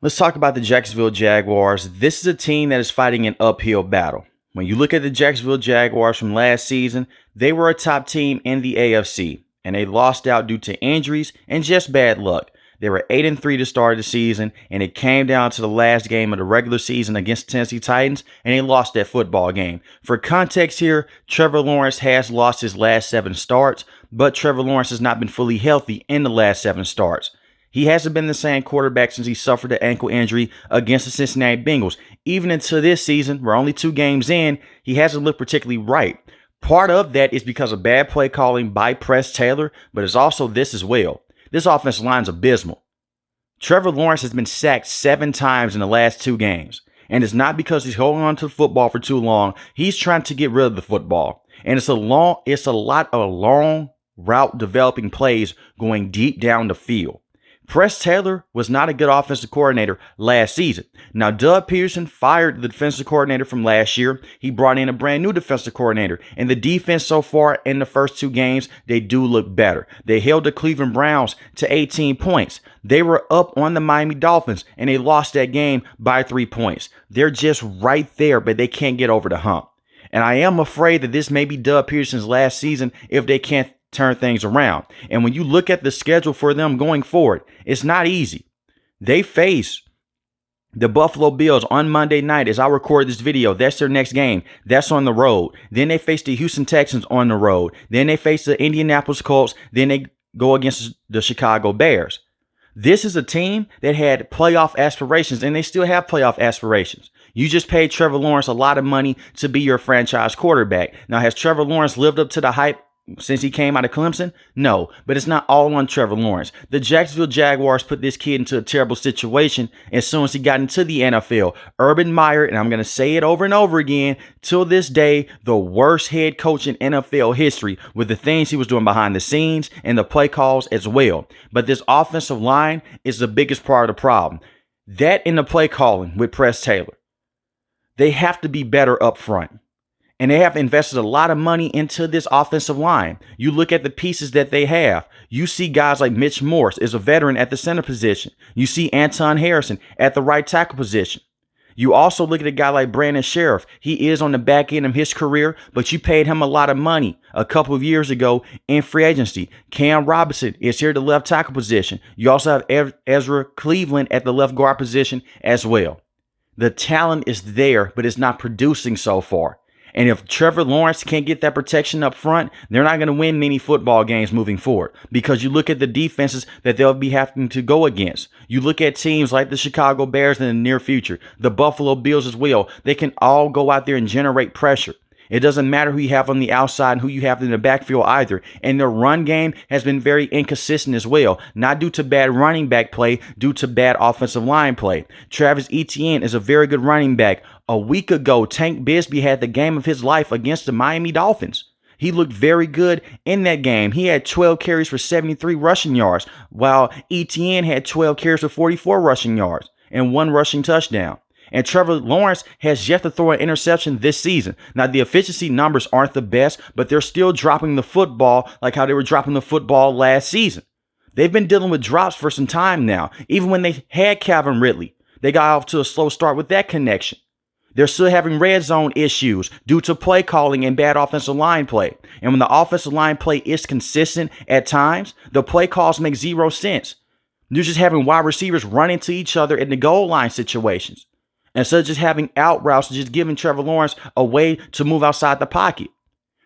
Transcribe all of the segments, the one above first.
Let's talk about the Jacksonville Jaguars. This is a team that is fighting an uphill battle. When you look at the Jacksonville Jaguars from last season, they were a top team in the AFC, and they lost out due to injuries and just bad luck. They were 8-3 to start the season, and it came down to the last game of the regular season against the Tennessee Titans, and they lost that football game. For context here, Trevor Lawrence has lost his last 7 starts, but Trevor Lawrence has not been fully healthy in the last 7 starts. He hasn't been the same quarterback since he suffered an ankle injury against the Cincinnati Bengals. Even into this season, we're only 2 games in, he hasn't looked particularly right. Part of that is because of bad play calling by Press Taylor, but it's also this as well. This offensive line is abysmal. Trevor Lawrence has been sacked 7 times in the last 2 games. And it's not because he's holding on to the football for too long. He's trying to get rid of the football. And it's a lot of long route developing plays going deep down the field. Press Taylor was not a good offensive coordinator last season. Now, Doug Pederson fired the defensive coordinator from last year. He brought in a brand new defensive coordinator. And the defense so far in the first 2 games, they do look better. They held the Cleveland Browns to 18 points. They were up on the Miami Dolphins, and they lost that game by 3 points. They're just right there, but they can't get over the hump. And I am afraid that this may be Doug Peterson's last season if they can't turn things around. And when you look at the schedule for them going forward, it's not easy. They face the Buffalo Bills on Monday night as I record this video. That's their next game. That's on the road. Then they face the Houston Texans on the road. Then they face the Indianapolis Colts. Then they go against the Chicago Bears. This is a team that had playoff aspirations, and they still have playoff aspirations. You just paid Trevor Lawrence a lot of money to be your franchise quarterback. Now, has Trevor Lawrence lived up to the hype since he came out of Clemson? No, but it's not all on Trevor Lawrence. The Jacksonville Jaguars put this kid into a terrible situation as soon as he got into the NFL. Urban Meyer, and I'm going to say it over and over again, till this day, the worst head coach in NFL history with the things he was doing behind the scenes and the play calls as well. But this offensive line is the biggest part of the problem. That and the play calling with Press Taylor. They have to be better up front. And they have invested a lot of money into this offensive line. You look at the pieces that they have. You see guys like Mitch Morse is a veteran at the center position. You see Anton Harrison at the right tackle position. You also look at a guy like Brandon Sheriff. He is on the back end of his career, but you paid him a lot of money a couple of years ago in free agency. Cam Robinson is here at the left tackle position. You also have Ezra Cleveland at the left guard position as well. The talent is there, but it's not producing so far. And if Trevor Lawrence can't get that protection up front, they're not going to win many football games moving forward, because you look at the defenses that they'll be having to go against. You look at teams like the Chicago Bears in the near future, the Buffalo Bills as well. They can all go out there and generate pressure. It doesn't matter who you have on the outside and who you have in the backfield either. And their run game has been very inconsistent as well. Not due to bad running back play, due to bad offensive line play. Travis Etienne is a very good running back. A week ago, Tank Bigsby had the game of his life against the Miami Dolphins. He looked very good in that game. He had 12 carries for 73 rushing yards, while Etienne had 12 carries for 44 rushing yards and 1 rushing touchdown. And Trevor Lawrence has yet to throw an interception this season. Now, the efficiency numbers aren't the best, but they're still dropping the football like how they were dropping the football last season. They've been dealing with drops for some time now. Even when they had Calvin Ridley, they got off to a slow start with that connection. They're still having red zone issues due to play calling and bad offensive line play. And when the offensive line play is consistent at times, the play calls make 0 sense. You're just having wide receivers run into each other in the goal line situations, instead of just having out routes and just giving Trevor Lawrence a way to move outside the pocket.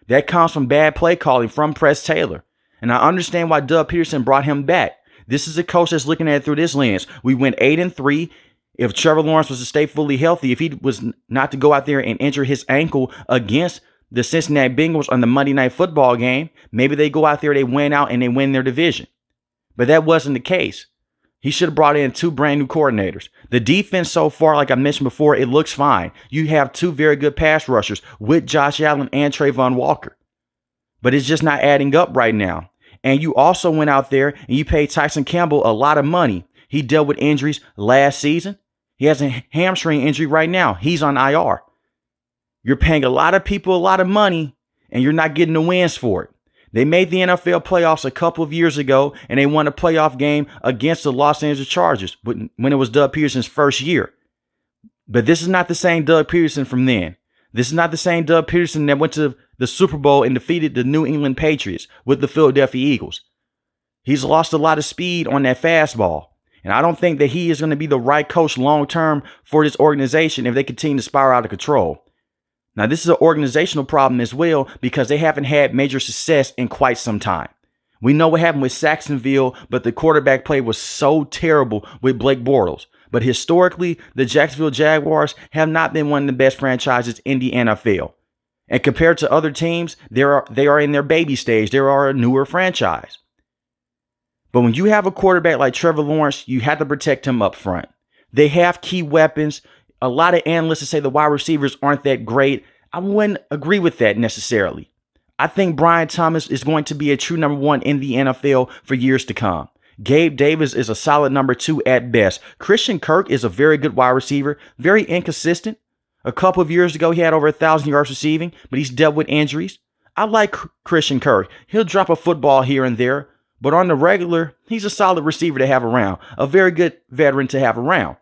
That comes from bad play calling from Press Taylor. And I understand why Doug Pederson brought him back. This is a coach that's looking at it through this lens. We went 8-3. If Trevor Lawrence was to stay fully healthy, if he was not to go out there and injure his ankle against the Cincinnati Bengals on the Monday Night Football game, maybe they go out there, they win out, and they win their division. But that wasn't the case. He should have brought in 2 brand new coordinators. The defense so far, like I mentioned before, it looks fine. You have 2 very good pass rushers with Josh Allen and Trayvon Walker. But it's just not adding up right now. And you also went out there and you paid Tyson Campbell a lot of money. He dealt with injuries last season. He has a hamstring injury right now. He's on IR. You're paying a lot of people a lot of money, and you're not getting the wins for it. They made the NFL playoffs a couple of years ago, and they won a playoff game against the Los Angeles Chargers when it was Doug Peterson's first year. But this is not the same Doug Peterson from then. This is not the same Doug Peterson that went to the Super Bowl and defeated the New England Patriots with the Philadelphia Eagles. He's lost a lot of speed on that fastball. And I don't think that he is going to be the right coach long-term for this organization if they continue to spiral out of control. Now, this is an organizational problem as well because they haven't had major success in quite some time. We know what happened with Jacksonville, but the quarterback play was so terrible with Blake Bortles. But historically, the Jacksonville Jaguars have not been one of the best franchises in the NFL. And compared to other teams, they are in their baby stage. They are a newer franchise. But when you have a quarterback like Trevor Lawrence, you have to protect him up front. They have key weapons. A lot of analysts say the wide receivers aren't that great. I wouldn't agree with that necessarily. I think Brian Thomas is going to be a true number one in the NFL for years to come. Gabe Davis is a solid number two at best. Christian Kirk is a very good wide receiver, very inconsistent. A couple of years ago, he had over 1,000 yards receiving, but he's dealt with injuries. I like Christian Kirk. He'll drop a football here and there, but on the regular, he's a solid receiver to have around, a very good veteran to have around.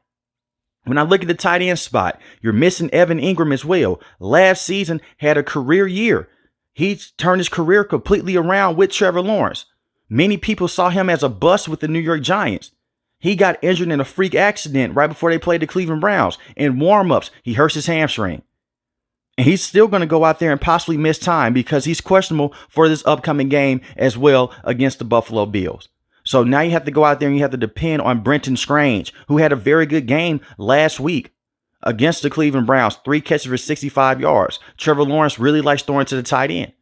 When I look at the tight end spot, you're missing Evan Ingram as well. Last season had a career year. He's turned his career completely around with Trevor Lawrence. Many people saw him as a bust with the New York Giants. He got injured in a freak accident right before they played the Cleveland Browns. In warm-ups, he hurts his hamstring. And he's still going to go out there and possibly miss time because he's questionable for this upcoming game as well against the Buffalo Bills. So now you have to go out there and you have to depend on Brenton Strange, who had a very good game last week against the Cleveland Browns. 3 catches for 65 yards. Trevor Lawrence really likes throwing to the tight end.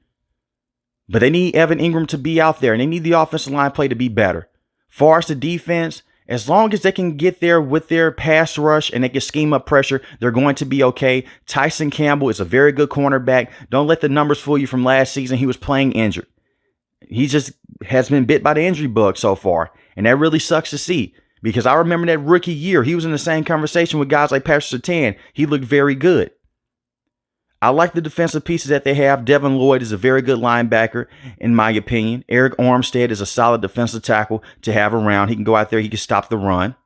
But they need Evan Ingram to be out there, and they need the offensive line play to be better. Far as the defense, as long as they can get there with their pass rush and they can scheme up pressure, they're going to be okay. Tyson Campbell is a very good cornerback. Don't let the numbers fool you from last season. He was playing injured. He just has been bit by the injury bug so far, and that really sucks to see because I remember that rookie year, he was in the same conversation with guys like Patrick Surtain. He looked very good. I like the defensive pieces that they have. Devin Lloyd is a very good linebacker, in my opinion. Eric Armstead is a solid defensive tackle to have around. He can go out there. He can stop the run.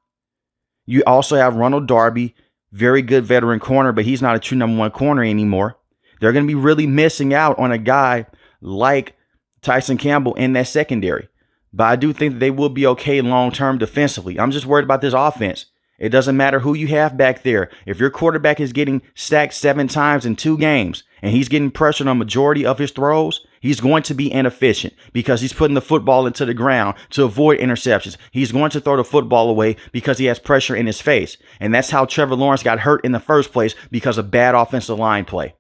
You also have Ronald Darby, very good veteran corner, but he's not a true number one corner anymore. They're going to be really missing out on a guy like Tyson Campbell in that secondary. But I do think that they will be okay long-term defensively. I'm just worried about this offense. It doesn't matter who you have back there. If your quarterback is getting sacked 7 times in 2 games and he's getting pressured on majority of his throws, he's going to be inefficient because he's putting the football into the ground to avoid interceptions. He's going to throw the football away because he has pressure in his face. And that's how Trevor Lawrence got hurt in the first place because of bad offensive line play.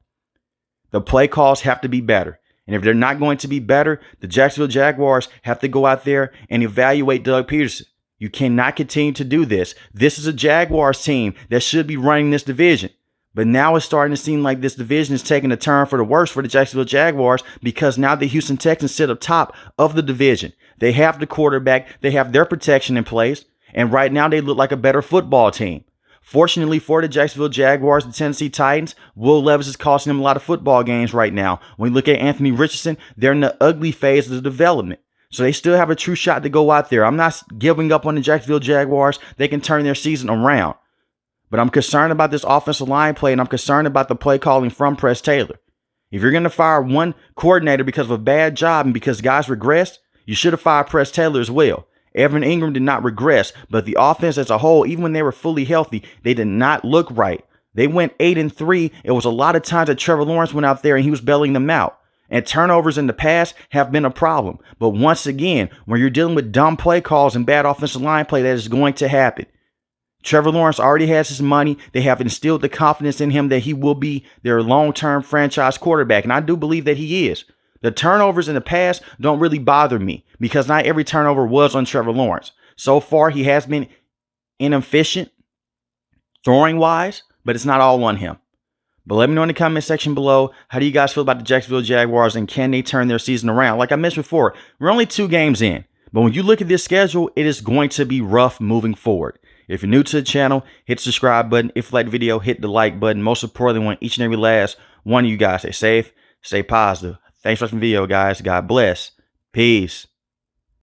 The play calls have to be better. And if they're not going to be better, the Jacksonville Jaguars have to go out there and evaluate Doug Pederson. You cannot continue to do this. This is a Jaguars team that should be running this division. But now it's starting to seem like this division is taking a turn for the worse for the Jacksonville Jaguars because now the Houston Texans sit up top of the division. They have the quarterback. They have their protection in place. And right now they look like a better football team. Fortunately for the Jacksonville Jaguars, the Tennessee Titans, Will Levis is costing them a lot of football games right now. When you look at Anthony Richardson, they're in the ugly phase of the development. So they still have a true shot to go out there. I'm not giving up on the Jacksonville Jaguars. They can turn their season around. But I'm concerned about this offensive line play, and I'm concerned about the play calling from Press Taylor. If you're going to fire one coordinator because of a bad job and because guys regressed, you should have fired Press Taylor as well. Evan Ingram did not regress, but the offense as a whole, even when they were fully healthy, they did not look right. They went 8-3. It was a lot of times that Trevor Lawrence went out there and he was bailing them out. And turnovers in the past have been a problem. But once again, when you're dealing with dumb play calls and bad offensive line play, that is going to happen. Trevor Lawrence already has his money. They have instilled the confidence in him that he will be their long-term franchise quarterback. And I do believe that he is. The turnovers in the past don't really bother me because not every turnover was on Trevor Lawrence. So far, he has been inefficient throwing-wise, but it's not all on him. But let me know in the comment section below, how do you guys feel about the Jacksonville Jaguars and can they turn their season around? Like I mentioned before, we're only 2 games in. But when you look at this schedule, it is going to be rough moving forward. If you're new to the channel, hit the subscribe button. If you like the video, hit the like button. Most importantly, I want each and every last one of you guys stay safe, stay positive. Thanks for watching the video, guys. God bless. Peace.